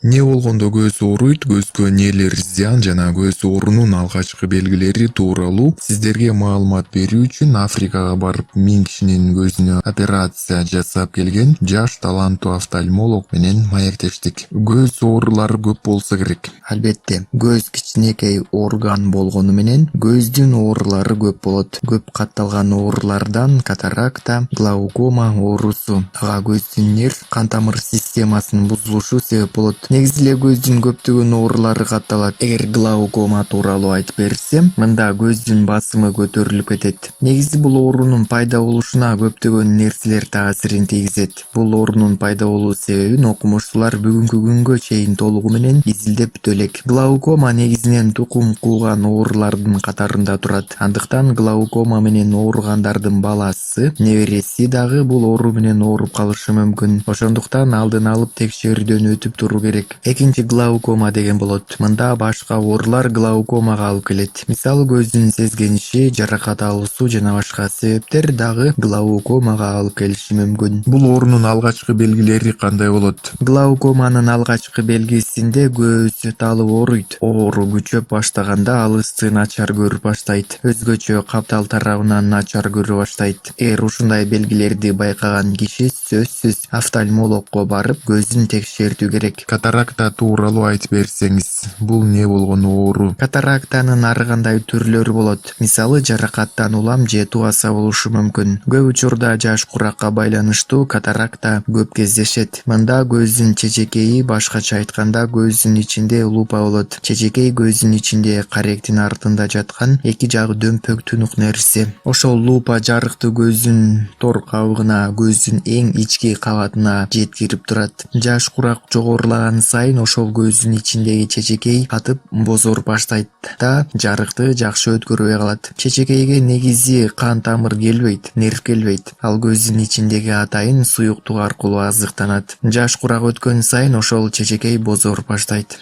Эмне болгондо көз ооруйт, көзгө нелер зыян жана көз оорунун алгачкы белгилери тууралуу сиздерге маалымат берүү үчүн Африкага барып 1000 кишинин көзүнө операция жасап келген жаш таланттуу офтальмолог менен маектештик. Көз оорулары көп болсо керек. Албетте, көз кичинекей орган болгону менен көздүн оорулары көп болот. Көп катталган оорулардан катаракта, глаукома оорусу, ага көздүн нерв кан тамыр системасынын бузулушу себеп болот. Негизи эле көздүн көптөгөн оорулары катталат. Эгер глаукома тууралуу айтып берсем, мында көздүн басымы көтөрүлүп кетет. Негизи бул оорунун пайда болушуна көптөгөн нерселер таасирин тийгизет. Бул оорунун пайда болуу себебин окумуштуулар бүгүнкү күнгө чейин толугу менен изилдеп бүтө элек. Глаукома негизинен тукум кууган оорулардын катарында турат. Андыктан глаукома менен ооругандардын баласы, небереси дагы бул оору менен ооруп калышы мүмкүн. Ошондуктан алдын алып текшерүүдөн өтүп туруу керек. Экинчи глаукома деген болот. Мында башка оорулар глаукомага алып келет. Мисалы көздүн сезгениши, жаракат алуусу жана башка себептер дагы глаукомага алып келиши мүмкүн. Бул оорунун алгачкы белгилери кандай болот? Глаукоманын алгачкы белгисинде көз талып ооруйт. Оору күчөп баштаганда алысты начар көрүп баштайт. Өзгөчө каптал тарабынан начар көрө баштайт. Эгер ушундай белгилерди байкаган киши сөзсүз офтальмологко барып көзүн текшертүү керек. Катаракта тууралуу айтып берсеңиз, бул эмне болгон оору? Катарактанын ар кандай түрлөрү болот. Мисалы жаракаттан улам же тубаса болушу мүмкүн. Көп учурда жаш куракка байланыштуу катаракта көп кездешет. Мында көздүн чечекейи, башкача айтканда көздүн ичинде лупа болот. Чечекей көздүн ичинде каректин артында жаткан эки жагы дөмпөк тунук нерсе. Ошол лупа жарыктуу көздүн тор кабыгына, көздүн эң ички кабатына жеткирип турат. Жаш курак жогорулаган сайын ошол көздүн ичиндеги чечекей катып бозоруп баштайт да жарыкты жакшы өткөрбөй калат. Чечекейге негизи кан тамыр келбейт, нерв келбейт. Ал көздүн ичиндеги атайын суюктук аркылуу азыктанат. Жаш курак өткөн сайын ошол чечекей бозоруп баштайт.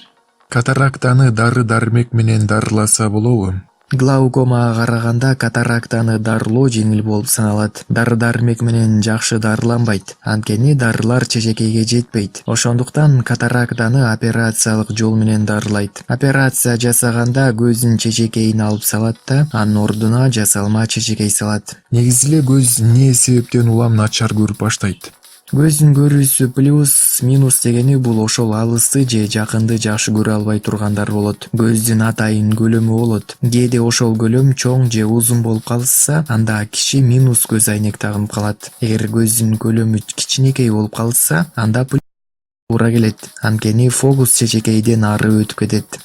Катарактаны дары-дармек менен дарыласа болобу? Глаукомага караганда катарактаны дарылоо жеңил болуп саналат. Дары-дармек менен жакшы дарыланбайт. Анткени дарылар чечекейге жетпейт. Ошондуктан катарактаны операциялык жол менен дарылайт. Операция жасаганда көздүн чечекейин алып салат да, анын ордуна жасалма чечекей салат. Негизи эле көз эмне себептен улам начар көрүп баштайт? Көздүн көрүүсү плюс, минус дегени бул ошол алысты же жакынды жакшы көрө албай тургандар болот. Көздүн атайын көлөмү болот. Кээде ошол көлөм чоң же узун болуп калса, анда киши минус көз айнек тагынып калат. Эгер көздүн көлөмү кичинекей болуп калса, анда туура келет. Анткени фокус чечекейден ары өтүп кетет.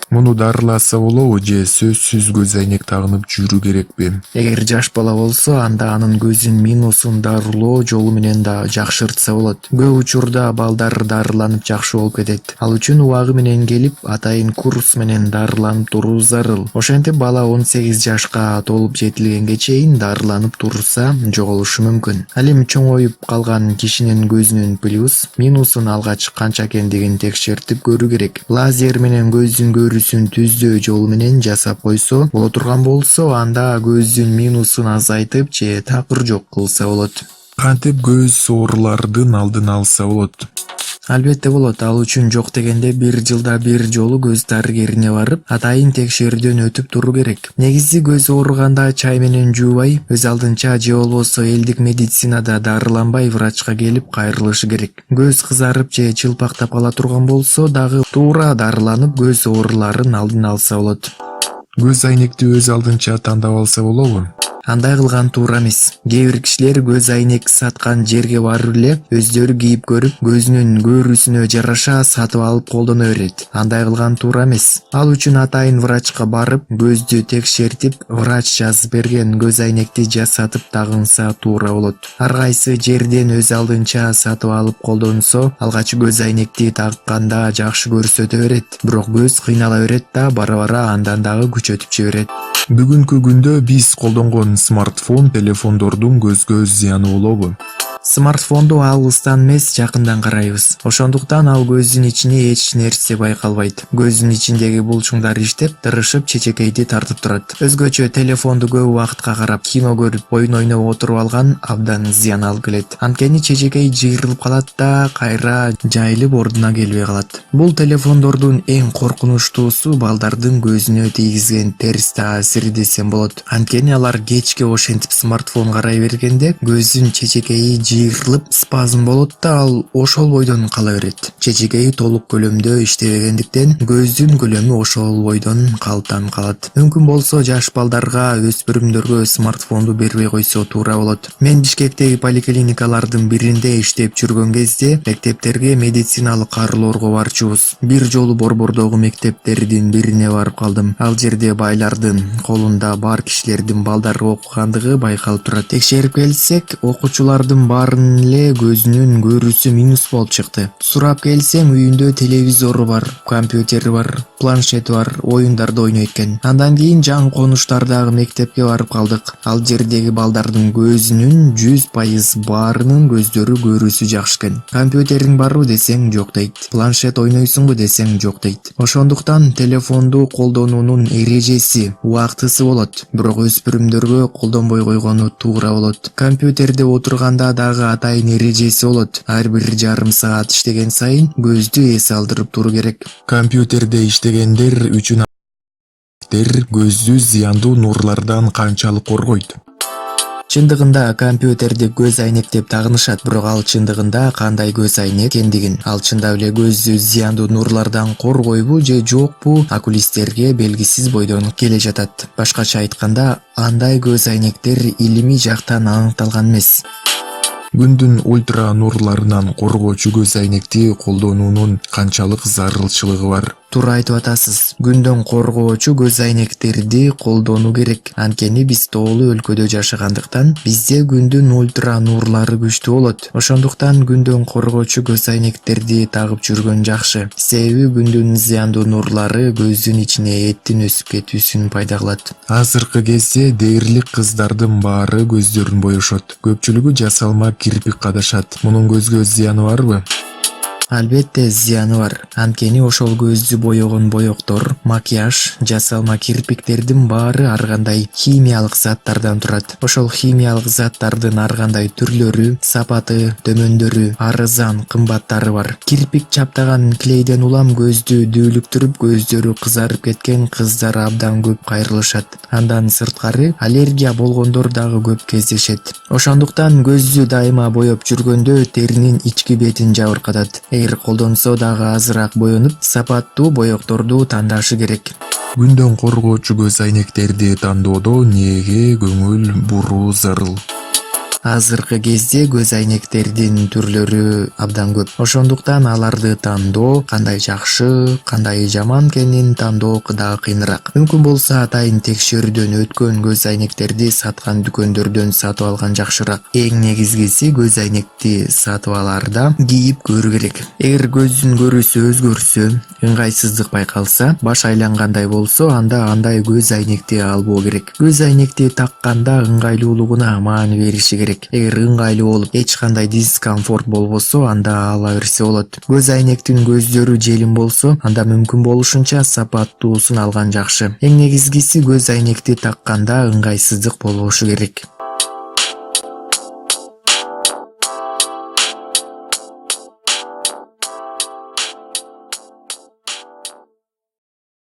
Муну дарыласа болобу же сөзсүз көз айнек тагынып жүрүү керекпи? Эгер жаш бала болсо, анда анын көзүн минусун дарылоо жолу менен да жакшыртса болот. Көп учурда балдар дарыланып жакшы болуп кетет. Ал үчүн убагы менен келип, атайын курс менен дарыланып туруу зарыл. Ошентип бала 18 жашка толуп жетилгенге чейин дарыланып турса, жоголушу мүмкүн. Ал эми чоңоюп калган кишинин көзүнүн плюс, минусун алгач канча экендигин текшертип көрүү керек. Лазер менен көздүн көрүүсүн түздөө жолу менен жасап койсо боло турган болсо, анда көздүн минусун азайтып же такыр жок кылса болот. Кантип көз оорулардын алдын алса болот? Албетте болот. Ал үчүн жок дегенде 1 жылда 1 жолу көз дарыгерине барып, атайын текшерүүдөн өтүп туруу керек. Негизи көз ооруганда чай менен жуубай, өз алдынча же болбосо элдик медицинада дарыланбай врачка келип кайрылышы керек. Көз кызарып же чылпактап кала турган болсо дагы туура дарыланып көз ооруларын алдын алса болот. Көз айнекти өз алдынча тандап алса болобу? Андай кылган туура эмес. Кээ бир кишилер көз айнек саткан жерге барып эле өздөрү кийип көрүп, көзүнүн көрүүсүнө жараша сатып алып колдоно берет. Андай кылган туура эмес. Ал үчүн атайын врачка барып, көздү текшертип, врач жазып берген көз айнекти жасатып тагынса туура болот. Ар кайсы жерден өз алдынча сатып алып колдонсо, алгач көз айнекти такканда жакшы көрсөтө берет. Бирок көз кыйнала берет да, бара-бара андан дагы күчөтүп жиберет. Бүгүнкү күндө биз колдонгон смартфон, телефондордун көзгө зыяны болобу? Смартфонду алыстан эмес, жакындан карайбыз. Ошондуктан ал көздүн ичине эч нерсе байкалбайт. Көздүн ичиндеги булчуңдар иштеп, тырышып чечекейди тартып турат. Өзгөчө телефонду көп убакытка карап, кино көрүп, оюн ойноп отуруп алган абдан зыян алып келет. Анткени чечекей жыйрылып калат да кайра жайылып ордуна келбей калат. Бул телефондордун эң коркунучтуусу балдардын көзүнө тийгизген терс таасири десем болот. Анткени алар кечке ошентип смартфон карай бергенде көздүн чечекейи жыйрылып спазм болот да ал ошол бойдон кала берет. Чечекеи толук көлөмдө иштебегендиктен көздүн көлөмү ошол бойдон калтан калат. Мүмкүн болсо жаш балдарга, өспүрүмдөргө смартфонду бербей койсо туура болот. Мен Бишкектеги поликлиникалардын биринде иштеп жүргөн кезде мектептерге медициналык кароолорго барчубуз. Бир жолу Борбордогу мектептердин бирине барып калдым. Ал жерде байлардын колунда бар кишилердин балдары окугандыгы байкалып турат. Текшерип келсек, окуучулардын баарынын эле көзүнүн көрүүсү минус болуп чыкты. Сурап келсем, үйүндө телевизору бар, компьютери бар, планшети бар, оюндарды ойнойт экен. Андан кийин жаңы конуштардагы мектепке барып калдык. Ал жердеги балдардын көзүнүн 100% баарынын көздөрү көрүүсү жакшы экен. Компьютериң барбы десең жок дейт. Планшет ойнойсуңбу десең жок дейт. Ошондуктан телефонду колдонуунун эрежеси, убактысы болот, бирок өспүрүмдөргө колдонбой койгону туура болот. Компьютерде отурганда дагы атайын эрежеси болот. Ар бир жарым саат иштеген сайын көздү эс алдырып туруу керек. Компьютерде иштегендер үчүн көздү зыяндуу нурлардан канчалык коргойт? Чындыгында компьютерди көз айнек деп тагынышат, бирок ал чындыгында кандай көз айнек экендигин, ал чындап эле көздү зыяндуу нурлардан коргойбу же жокпу, окулисттерге белгисиз бойдон келе жатат. Башкача айтканда, андай көз айнектер илимий жактан аныкталган эмес. Күндүн ультра нурларынан коргоочу көз айнекти колдонуунун канчалык зарылчылыгы бар? Туура айтып атасыз. Күндөн коргоочу көз айнектерди колдонуу керек. Анткени биз тоолуу өлкөдө жашагандыктан бизде күндүн ультра нурлары күчтүү болот. Ошондуктан күндөн коргоочу көз айнектерди тагып жүргөн жакшы. Себеби күндүн зыяндуу нурлары көздүн ичине эттин өсүп кетүүсүн пайда кылат. Азыркы кезде дээрлик кыздардын баары көздөрүн боешот. Көпчүлүгү жасалма кирпик кадашат. Мунун көзгө зыяны барбы? Албетте зыяны бар. Анткени ошол көздү боёгон боёктор, макияж, жасалма кирпиктердин баары ар кандай химиялык заттардан турат. Ошол химиялык заттардын ар кандай түрлөрү, сапаты, төмөндөрү, арзан, кымбаттары бар. Кирпик чаптаган клейден улам көздү дүүлүктүрүп, көздөрү кызарып кеткен кыздар абдан көп кайрылышат. Андан сырткары аллергия болгондор дагы көп кездешет. Ошондуктан көздү дайыма боеп жүргөндө теринин ички бетин жабыркатат. Эгер колдонсо дагы азыраак боенуп, сапаттуу боекторду тандашы керек. Күндөн коргоочу көз айнектерди тандоодо эмнеге көңүл буруу зарыл? Азыркы кезде көз айнектердин түрлөрү абдан көп. Ошондуктан аларды тандоо, кандай жакшы, кандай жаман экенин тандоо дагы кыйыныраак. Мүмкүн болсо атайын текшерүүдөн өткөн көз айнектерди саткан дүкөндөрдөн сатып алган жакшыраак. Эң негизгиси көз айнекти сатып алаарда кийип көрүү керек. Эгер көздүн көрүүсү өзгөрсө, ыңгайсыздык байкалса, баш айлангандай болсо, анда андай көз айнекти албоо керек. Көз айнекти такканда ыңгайлуулугуна маани бериши керек. Эгер ыңгайлуу болуп, эч кандай дискомфорт болбосо, анда ала берсе болот. Көз айнектин көздөрү желим болсо, анда мүмкүн болушунча сапаттуусун алган жакшы. Эң негизгиси көз айнекти такканда ыңгайсыздык болбошу керек.